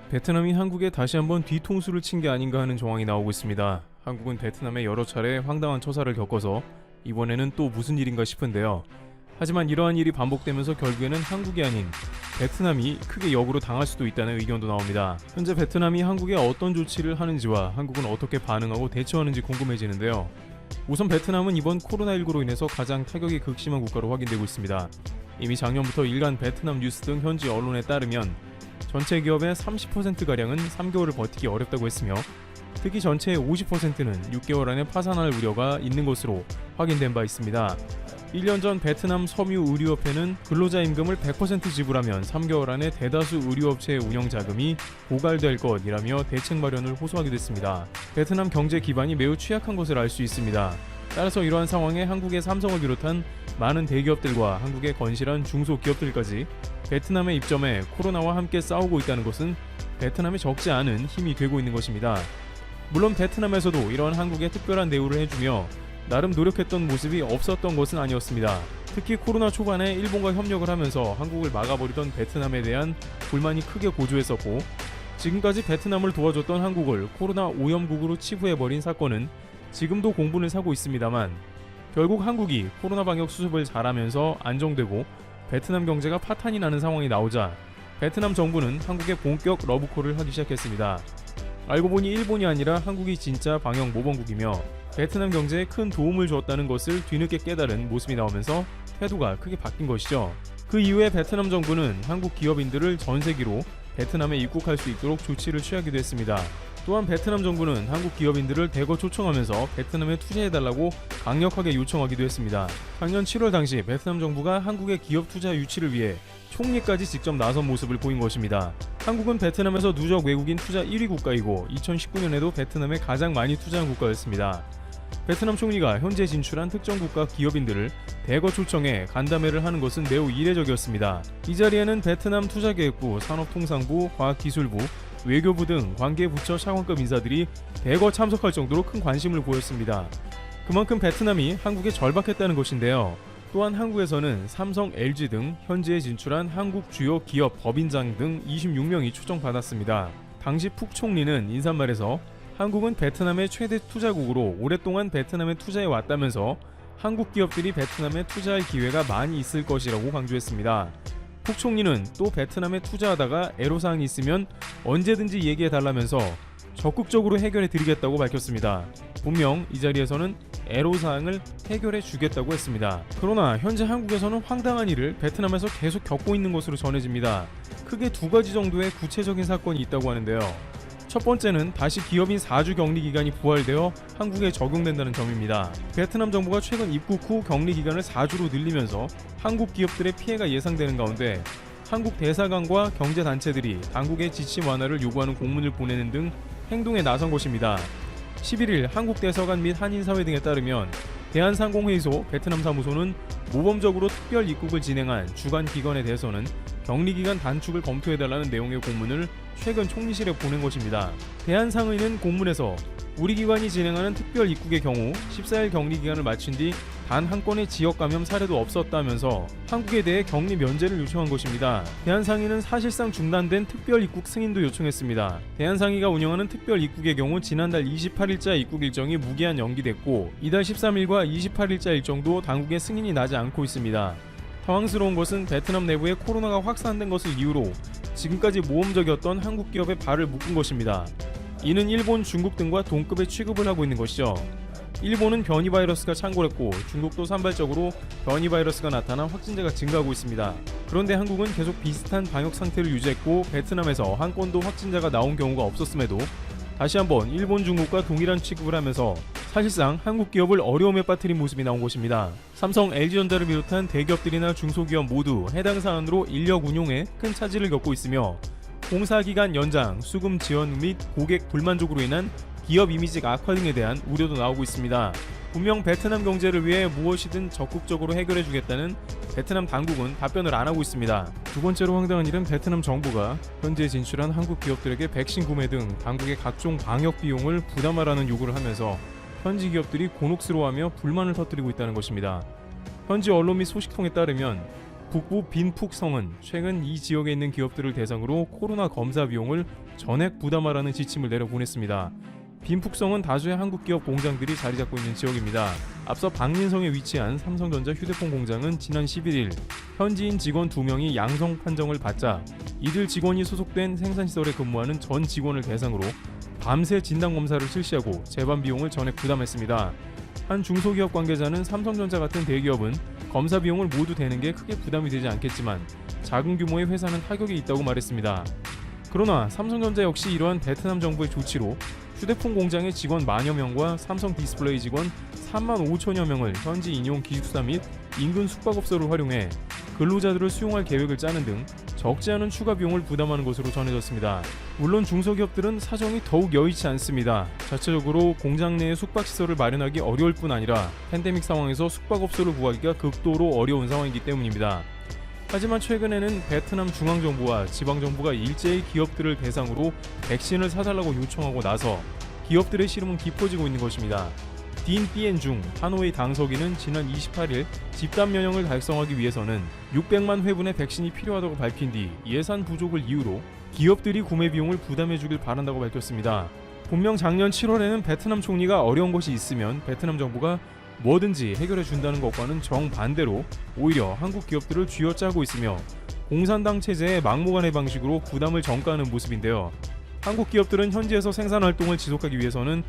베트남이 한국에 다시 한번 뒤통수를 친 게 아닌가 하는 정황이 나오고 있습니다. 한국은 베트남에 여러 차례 황당한 처사를 겪어서 이번에는 또 무슨 일인가 싶은데요. 하지만 이러한 일이 반복되면서 결국에는 한국이 아닌 베트남이 크게 역으로 당할 수도 있다는 의견도 나옵니다. 현재 베트남이 한국에 어떤 조치를 하는지와 한국은 어떻게 반응하고 대처하는지 궁금해지는데요. 우선 베트남은 이번 코로나19로 인해서 가장 타격이 극심한 국가로 확인되고 있습니다. 이미 작년부터 일간 베트남 뉴스 등 현지 언론에 따르면 전체 기업의 30%가량은 3개월을 버티기 어렵다고 했으며 특히 전체의 50%는 6개월 안에 파산할 우려가 있는 것으로 확인된 바 있습니다. 1년 전 베트남 섬유의료협회는 근로자 임금을 100% 지불하면 3개월 안에 대다수 의료업체의 운영 자금이 고갈될 것이라며 대책 마련을 호소하기도 했습니다. 베트남 경제 기반이 매우 취약한 것을 알 수 있습니다. 따라서 이러한 상황에 한국의 삼성을 비롯한 많은 대기업들과 한국의 건실한 중소기업들까지 베트남의 입점에 코로나와 함께 싸우고 있다는 것은 베트남에 적지 않은 힘이 되고 있는 것입니다. 물론 베트남에서도 이러한 한국에 특별한 대우를 해주며 나름 노력했던 모습이 없었던 것은 아니었습니다. 특히 코로나 초반에 일본과 협력을 하면서 한국을 막아버리던 베트남에 대한 불만이 크게 고조했었고 지금까지 베트남을 도와줬던 한국을 코로나 오염국으로 치부해버린 사건은 지금도 공분을 사고 있습니다만 결국 한국이 코로나 방역 수습을 잘하면서 안정되고 베트남 경제가 파탄이 나는 상황이 나오자 베트남 정부는 한국에 본격 러브콜을 하기 시작했습니다. 알고 보니 일본이 아니라 한국이 진짜 방역 모범국이며 베트남 경제에 큰 도움을 줬다는 것을 뒤늦게 깨달은 모습이 나오면서 태도가 크게 바뀐 것이죠. 그 이후에 베트남 정부는 한국 기업인들을 전세기로 베트남에 입국할 수 있도록 조치를 취하기도 했습니다. 또한 베트남 정부는 한국 기업인들을 대거 초청하면서 베트남에 투자해달라고 강력하게 요청하기도 했습니다. 작년 7월 당시 베트남 정부가 한국의 기업 투자 유치를 위해 총리까지 직접 나선 모습을 보인 것입니다. 한국은 베트남에서 누적 외국인 투자 1위 국가이고 2019년에도 베트남에 가장 많이 투자한 국가였습니다. 베트남 총리가 현재 진출한 특정 국가 기업인들을 대거 초청해 간담회를 하는 것은 매우 이례적이었습니다. 이 자리에는 베트남 투자계획부, 산업통상부, 과학기술부, 외교부 등 관계부처 차관급 인사들이 대거 참석할 정도로 큰 관심을 보였습니다. 그만큼 베트남이 한국에 절박했다는 것인데요. 또한 한국에서는 삼성, LG 등 현지에 진출한 한국 주요 기업 법인장 등 26명이 초청받았습니다. 당시 푹 총리는 인사말에서 한국은 베트남의 최대 투자국으로 오랫동안 베트남에 투자해 왔다면서 한국 기업들이 베트남에 투자할 기회가 많이 있을 것이라고 강조했습니다. 푹 총리는 또 베트남에 투자하다가 애로사항이 있으면 언제든지 얘기해달라면서 적극적으로 해결해 드리겠다고 밝혔습니다. 분명 이 자리에서는 애로사항을 해결해 주겠다고 했습니다. 그러나 현재 한국에서는 황당한 일을 베트남에서 계속 겪고 있는 것으로 전해집니다. 크게 두 가지 정도의 구체적인 사건이 있다고 하는데요. 첫 번째는 다시 기업인 4주 격리 기간이 부활되어 한국에 적용된다는 점입니다. 베트남 정부가 최근 입국 후 격리 기간을 4주로 늘리면서 한국 기업들의 피해가 예상되는 가운데 한국 대사관과 경제단체들이 당국의 지침 완화를 요구하는 공문을 보내는 등 행동에 나선 것입니다. 11일 한국 대사관 및 한인사회 등에 따르면 대한상공회의소 베트남 사무소는 모범적으로 특별 입국을 진행한 주간 기관에 대해서는 격리기간 단축을 검토해달라는 내용의 공문을 최근 총리실에 보낸 것입니다. 대한상의는 공문에서 우리 기관이 진행하는 특별 입국의 경우 14일 격리기간을 마친 뒤 단 한 건의 지역 감염 사례도 없었다면서 한국에 대해 격리 면제를 요청한 것입니다. 대한상의는 사실상 중단된 특별 입국 승인도 요청했습니다. 대한상의가 운영하는 특별 입국의 경우 지난달 28일자 입국 일정이 무기한 연기됐고 이달 13일과 28일자 일정도 당국의 승인이 나지 않고 있습니다. 당황스러운 것은 베트남 내부에 코로나가 확산된 것을 이유로 지금까지 모험적이었던 한국 기업의 발을 묶은 것입니다. 이는 일본, 중국 등과 동급의 취급을 하고 있는 것이죠. 일본은 변이 바이러스가 창궐했고 중국도 산발적으로 변이 바이러스가 나타나 확진자가 증가하고 있습니다. 그런데 한국은 계속 비슷한 방역 상태를 유지했고 베트남에서 한 건도 확진자가 나온 경우가 없었음에도 다시 한번 일본, 중국과 동일한 취급을 하면서 사실상 한국 기업을 어려움에 빠뜨린 모습이 나온 것입니다. 삼성, LG전자를 비롯한 대기업들이나 중소기업 모두 해당 사안으로 인력 운용에 큰 차질을 겪고 있으며 공사기간 연장, 수금 지연 및 고객 불만족으로 인한 기업 이미지 악화 등에 대한 우려도 나오고 있습니다. 분명 베트남 경제를 위해 무엇이든 적극적으로 해결해주겠다는 베트남 당국은 답변을 안 하고 있습니다. 두 번째로 황당한 일은 베트남 정부가 현지에 진출한 한국 기업들에게 백신 구매 등 당국의 각종 방역 비용을 부담하라는 요구를 하면서 현지 기업들이 곤혹스러워하며 불만을 터뜨리고 있다는 것입니다. 현지 언론 및 소식통에 따르면 북부 빈푹성은 최근 이 지역에 있는 기업들을 대상으로 코로나 검사 비용을 전액 부담하라는 지침을 내려보냈습니다. 빈푹성은 다수의 한국 기업 공장들이 자리 잡고 있는 지역입니다. 앞서 박민성에 위치한 삼성전자 휴대폰 공장은 지난 11일 현지인 직원 2명이 양성 판정을 받자 이들 직원이 소속된 생산시설에 근무하는 전 직원을 대상으로 밤새 진단검사를 실시하고 재반 비용을 전액 부담했습니다. 한 중소기업 관계자는 삼성전자 같은 대기업은 검사 비용을 모두 대는 게 크게 부담이 되지 않겠지만 작은 규모의 회사는 타격이 있다고 말했습니다. 그러나 삼성전자 역시 이러한 베트남 정부의 조치로 휴대폰 공장의 직원 만여 명과 삼성 디스플레이 직원 3만 5천여 명을 현지 인용 기숙사 및 인근 숙박업소를 활용해 근로자들을 수용할 계획을 짜는 등 적지 않은 추가 비용을 부담하는 것으로 전해졌습니다. 물론 중소기업들은 사정이 더욱 여의치 않습니다. 자체적으로 공장 내에 숙박시설을 마련하기 어려울 뿐 아니라 팬데믹 상황에서 숙박업소를 구하기가 극도로 어려운 상황이기 때문입니다. 하지만 최근에는 베트남 중앙정부와 지방정부가 일제히 기업들을 대상으로 백신을 사달라고 요청하고 나서 기업들의 시름은 깊어지고 있는 것입니다. 딘 띠엔 중 하노이 당서기는 지난 28일 집단 면역을 달성하기 위해서는 600만 회분의 백신이 필요하다고 밝힌 뒤 예산 부족을 이유로 기업들이 구매 비용을 부담해 주길 바란다고 밝혔습니다. 분명 작년 7월에는 베트남 총리가 어려운 것이 있으면 베트남 정부가 뭐든지 해결해 준다는 것과는 정반대로 오히려 한국 기업들을 쥐어짜고 있으며 공산당 체제의 막무가내 방식으로 부담을 전가하는 모습인데요. 한국 기업들은 현지에서 생산 활동을 지속하기 위해서는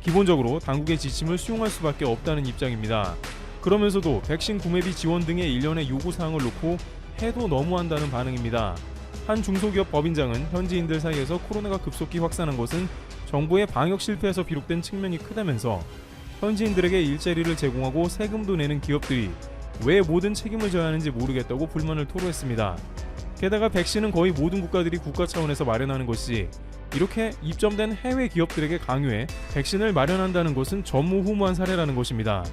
기본적으로 당국의 지침을 수용할 수밖에 없다는 입장입니다. 그러면서도 백신 구매비 지원 등의 일련의 요구사항을 놓고 해도 너무한다는 반응입니다. 한 중소기업 법인장은 현지인들 사이에서 코로나가 급속히 확산한 것은 정부의 방역 실패에서 비롯된 측면이 크다면서 현지인들에게 일자리를 제공하고 세금도 내는 기업들이 왜 모든 책임을 져야 하는지 모르겠다고 불만을 토로했습니다. 게다가 백신은 거의 모든 국가들이 국가 차원에서 마련하는 것이 이렇게 입점된 해외 기업들에게 강요해 백신을 마련한다는 것은 전무후무한 사례라는 것입니다.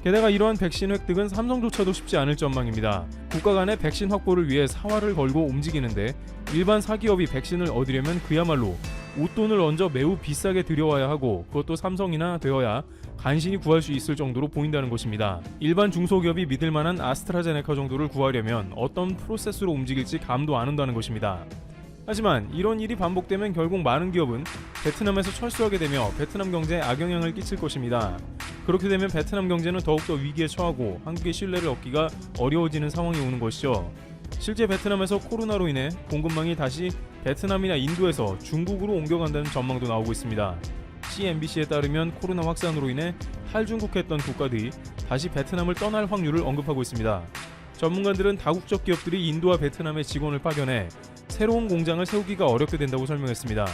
게다가 이러한 백신 획득은 삼성조차도 쉽지 않을 전망입니다. 국가 간의 백신 확보를 위해 사활을 걸고 움직이는데 일반 사기업이 백신을 얻으려면 그야말로 웃돈을 얹어 매우 비싸게 들여와야 하고 그것도 삼성이나 되어야 간신히 구할 수 있을 정도로 보인다는 것입니다. 일반 중소기업이 믿을 만한 아스트라제네카 정도를 구하려면 어떤 프로세스로 움직일지 감도 안 온다는 것입니다. 하지만 이런 일이 반복되면 결국 많은 기업은 베트남에서 철수하게 되며 베트남 경제에 악영향을 끼칠 것입니다. 그렇게 되면 베트남 경제는 더욱더 위기에 처하고 한국의 신뢰를 얻기가 어려워지는 상황이 오는 것이죠. 실제 베트남에서 코로나로 인해 공급망이 다시 베트남이나 인도에서 중국으로 옮겨간다는 전망도 나오고 있습니다. CNBC에 따르면 코로나 확산으로 인해 탈중국했던 국가들이 다시 베트남을 떠날 확률을 언급하고 있습니다. 전문가들은 다국적 기업들이 인도와 베트남의 직원을 파견해 새로운 공장을 세우기가 어렵게 된다고 설명했습니다.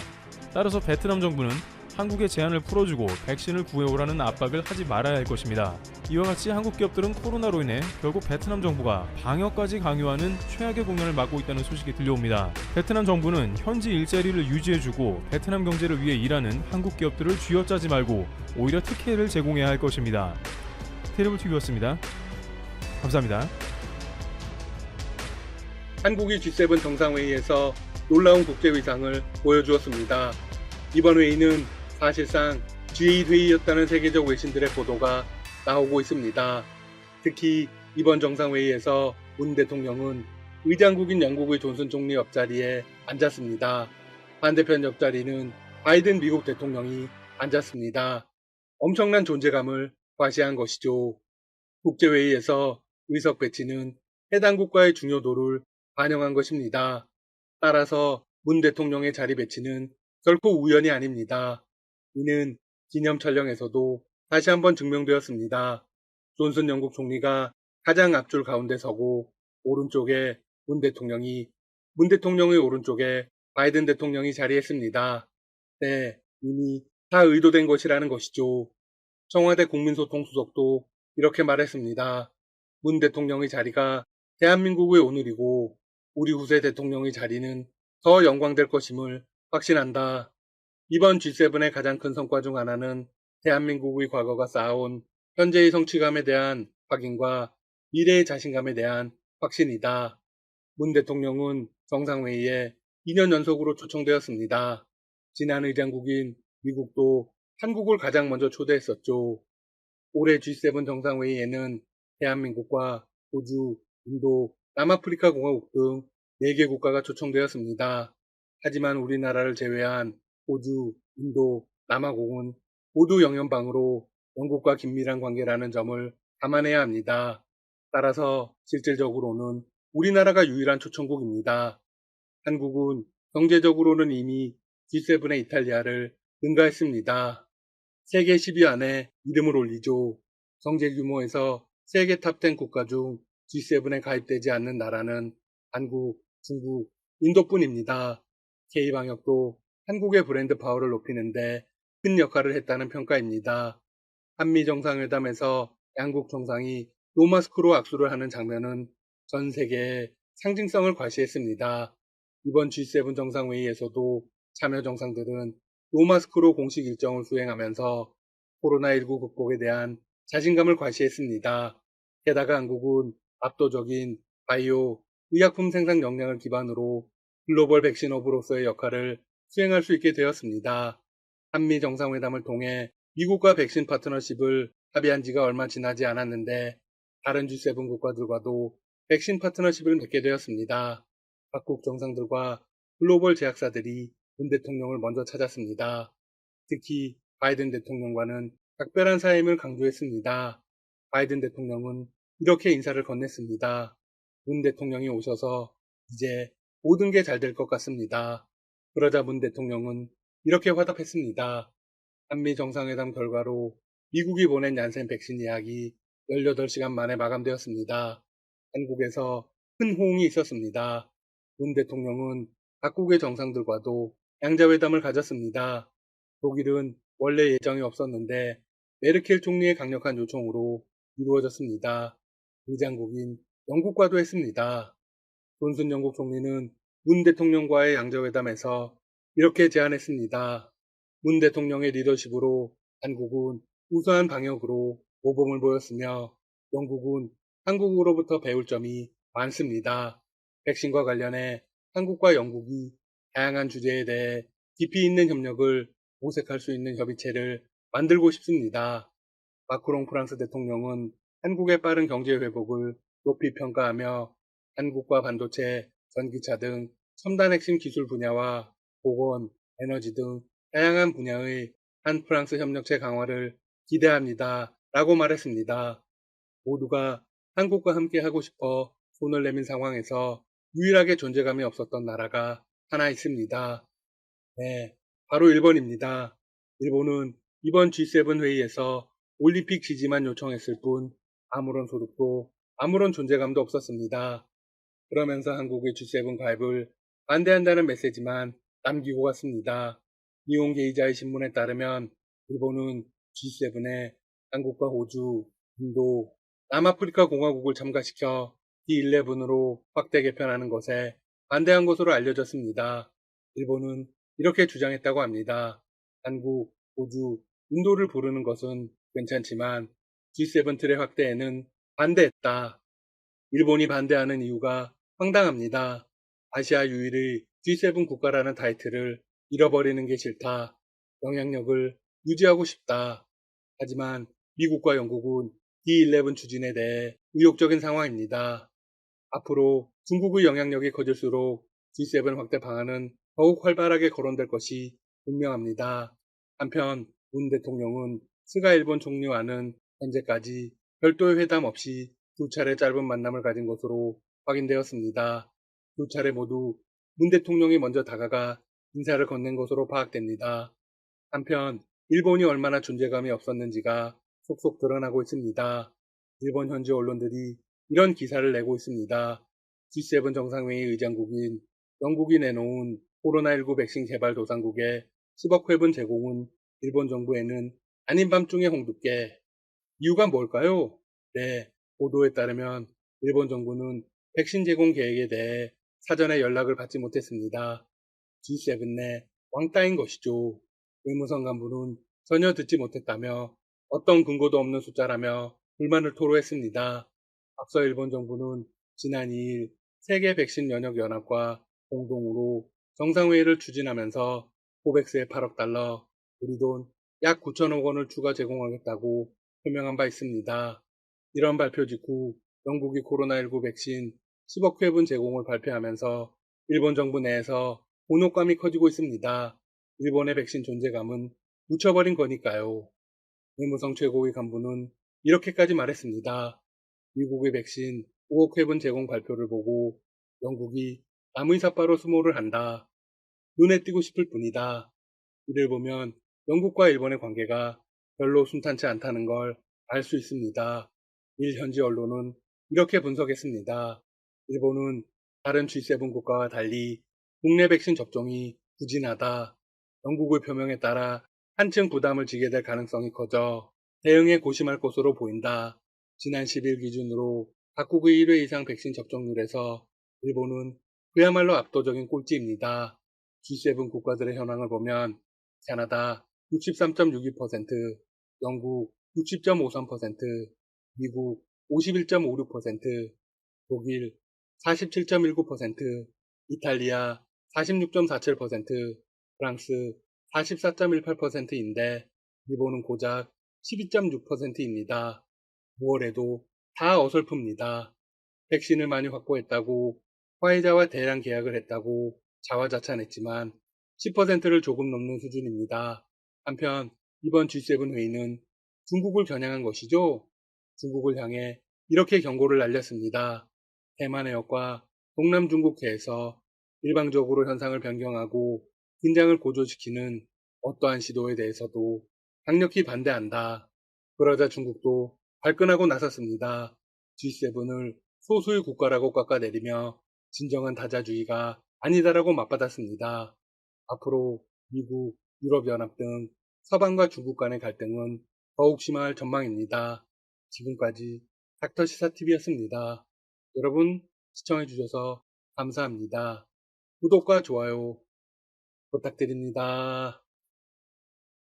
따라서 베트남 정부는 한국의 제한을 풀어주고 백신을 구해오라는 압박을 하지 말아야 할 것입니다. 이와 같이 한국 기업들은 코로나로 인해 결국 베트남 정부가 방역까지 강요하는 최악의 국면을 맞고 있다는 소식이 들려옵니다. 베트남 정부는 현지 일자리를 유지해주고 베트남 경제를 위해 일하는 한국 기업들을 쥐어짜지 말고 오히려 특혜를 제공해야 할 것입니다. 테레블TV였습니다. 감사합니다. 한국이 G7 정상회의에서 놀라운 국제위상을 보여주었습니다. 이번 회의는 사실상 G8 회의였다는 세계적 외신들의 보도가 나오고 있습니다. 특히 이번 정상회의에서 문 대통령은 의장국인 영국의 존슨 총리 옆자리에 앉았습니다. 반대편 옆자리는 바이든 미국 대통령이 앉았습니다. 엄청난 존재감을 과시한 것이죠. 국제회의에서 의석 배치는 해당 국가의 중요도를 반영한 것입니다. 따라서 문 대통령의 자리 배치는 결코 우연이 아닙니다. 이는 기념 촬영에서도 다시 한번 증명되었습니다. 존슨 영국 총리가 가장 앞줄 가운데 서고 오른쪽에 문 대통령의 오른쪽에 바이든 대통령이 자리했습니다. 네, 이미 다 의도된 것이라는 것이죠. 청와대 국민소통수석도 이렇게 말했습니다. 문 대통령의 자리가 대한민국의 오늘이고 우리 후세 대통령의 자리는 더 영광될 것임을 확신한다. 이번 G7의 가장 큰 성과 중 하나는 대한민국의 과거가 쌓아온 현재의 성취감에 대한 확인과 미래의 자신감에 대한 확신이다. 문 대통령은 정상회의에 2년 연속으로 초청되었습니다. 지난 의장국인 미국도 한국을 가장 먼저 초대했었죠. 올해 G7 정상회의에는 대한민국과 호주, 인도, 남아프리카 공화국 등 4개 국가가 초청되었습니다. 하지만 우리나라를 제외한 호주, 인도, 남아공은 모두 영연방으로 영국과 긴밀한 관계라는 점을 감안해야 합니다. 따라서 실질적으로는 우리나라가 유일한 초청국입니다. 한국은 경제적으로는 이미 G7의 이탈리아를 능가했습니다. 세계 10위 안에 이름을 올리죠. 경제 규모에서 세계 탑10 국가 중 G7에 가입되지 않는 나라는 한국, 중국, 인도뿐입니다. K방역도 한국의 브랜드 파워를 높이는데 큰 역할을 했다는 평가입니다. 한미 정상회담에서 양국 정상이 노마스크로 악수를 하는 장면은 전 세계에 상징성을 과시했습니다. 이번 G7 정상회의에서도 참여 정상들은 노마스크로 공식 일정을 수행하면서 코로나19 극복에 대한 자신감을 과시했습니다. 게다가 한국은 압도적인 바이오, 의약품 생산 역량을 기반으로 글로벌 백신 허브로서의 역할을 수행할 수 있게 되었습니다. 한미 정상회담을 통해 미국과 백신 파트너십을 합의한 지가 얼마 지나지 않았는데 다른 G7 국가들과도 백신 파트너십을 맺게 되었습니다. 각국 정상들과 글로벌 제약사들이 문 대통령을 먼저 찾았습니다. 특히 바이든 대통령과는 각별한 사임을 강조했습니다. 바이든 대통령은 이렇게 인사를 건넸습니다. 문 대통령이 오셔서 이제 모든 게 잘 될 것 같습니다. 그러자 문 대통령은 이렇게 화답했습니다. 한미 정상회담 결과로 미국이 보낸 얀센 백신 예약이 18시간 만에 마감되었습니다. 한국에서 큰 호응이 있었습니다. 문 대통령은 각국의 정상들과도 양자회담을 가졌습니다. 독일은 원래 예정이 없었는데 메르켈 총리의 강력한 요청으로 이루어졌습니다. 의장국인 영국과도 했습니다. 존슨 영국 총리는 문 대통령과의 양자회담에서 이렇게 제안했습니다. 문 대통령의 리더십으로 한국은 우수한 방역으로 모범을 보였으며 영국은 한국으로부터 배울 점이 많습니다. 백신과 관련해 한국과 영국이 다양한 주제에 대해 깊이 있는 협력을 모색할 수 있는 협의체를 만들고 싶습니다. 마크롱 프랑스 대통령은 한국의 빠른 경제 회복을 높이 평가하며 한국과 반도체, 전기차 등 첨단 핵심 기술 분야와 보건, 에너지 등 다양한 분야의 한 프랑스 협력체 강화를 기대합니다. 라고 말했습니다. 모두가 한국과 함께 하고 싶어 손을 내민 상황에서 유일하게 존재감이 없었던 나라가 하나 있습니다. 네, 바로 일본입니다. 일본은 이번 G7 회의에서 올림픽 지지만 요청했을 뿐 아무런 소득도 아무런 존재감도 없었습니다. 그러면서 한국의 G7 가입을 반대한다는 메시지만 남기고 갔습니다. 이혼 게이자의 신문에 따르면 일본은 G7에 한국과 호주, 인도, 남아프리카 공화국을 참가시켜 D11으로 확대 개편하는 것에 반대한 것으로 알려졌습니다. 일본은 이렇게 주장했다고 합니다. 한국, 호주, 인도를 부르는 것은 괜찮지만 G7 틀의 확대에는 반대했다. 일본이 반대하는 이유가 황당합니다. 아시아 유일의 G7 국가라는 타이틀을 잃어버리는 게 싫다. 영향력을 유지하고 싶다. 하지만 미국과 영국은 D11 추진에 대해 의욕적인 상황입니다. 앞으로 중국의 영향력이 커질수록 G7 확대 방안은 더욱 활발하게 거론될 것이 분명합니다. 한편 문 대통령은 스가 일본 총리와는 현재까지 별도의 회담 없이 두 차례 짧은 만남을 가진 것으로 확인되었습니다. 두 차례 모두 문 대통령이 먼저 다가가 인사를 건넨 것으로 파악됩니다. 한편 일본이 얼마나 존재감이 없었는지가 속속 드러나고 있습니다. 일본 현지 언론들이 이런 기사를 내고 있습니다. G7 정상회의 의장국인 영국이 내놓은 코로나19 백신 개발 도상국에 10억 회분 제공은 일본 정부에는 아닌 밤중에 홍두깨. 이유가 뭘까요? 네, 보도에 따르면 일본 정부는 백신 제공 계획에 대해 사전에 연락을 받지 못했습니다. G7 내 왕따인 것이죠. 외무성 간부는 전혀 듣지 못했다며 어떤 근거도 없는 숫자라며 불만을 토로했습니다. 앞서 일본 정부는 지난 2일 세계 백신 면역 연합과 공동으로 정상회의를 추진하면서 코백스에 8억 달러, 우리 돈 약 9천억 원을 추가 제공하겠다고 표명한 바 있습니다. 이런 발표 직후 영국이 코로나19 백신 10억 회분 제공을 발표하면서 일본 정부 내에서 곤혹감이 커지고 있습니다. 일본의 백신 존재감은 묻혀버린 거니까요. 외무성 최고위 간부는 이렇게까지 말했습니다. 미국의 백신 5억 회분 제공 발표를 보고 영국이 남의사빠로 수모를 한다. 눈에 띄고 싶을 뿐이다. 이를 보면 영국과 일본의 관계가 별로 순탄치 않다는 걸 알 수 있습니다. 일 현지 언론은 이렇게 분석했습니다. 일본은 다른 G7 국가와 달리 국내 백신 접종이 부진하다. 영국의 표명에 따라 한층 부담을 지게 될 가능성이 커져 대응에 고심할 것으로 보인다. 지난 10일 기준으로 각국의 1회 이상 백신 접종률에서 일본은 그야말로 압도적인 꼴찌입니다. G7 국가들의 현황을 보면 캐나다 63.62%, 영국 60.53%, 미국 51.56%, 독일 47.19%, 이탈리아 46.47%, 프랑스 44.18%인데 일본은 고작 12.6%입니다. 5월에도 다 어설픕니다. 백신을 많이 확보했다고 화이자와 대량 계약을 했다고 자화자찬했지만 10%를 조금 넘는 수준입니다. 한편 이번 G7 회의는 중국을 겨냥한 것이죠. 중국을 향해 이렇게 경고를 날렸습니다. 대만 해역과 동남 중국해에서 일방적으로 현상을 변경하고 긴장을 고조시키는 어떠한 시도에 대해서도 강력히 반대한다. 그러자 중국도 발끈하고 나섰습니다. G7을 소수의 국가라고 깎아내리며 진정한 다자주의가 아니다라고 맞받았습니다. 앞으로 미국, 유럽연합 등 서방과 중국 간의 갈등은 더욱 심화할 전망입니다. 지금까지 닥터시사TV였습니다. 여러분 시청해주셔서 감사합니다. 구독과 좋아요 부탁드립니다.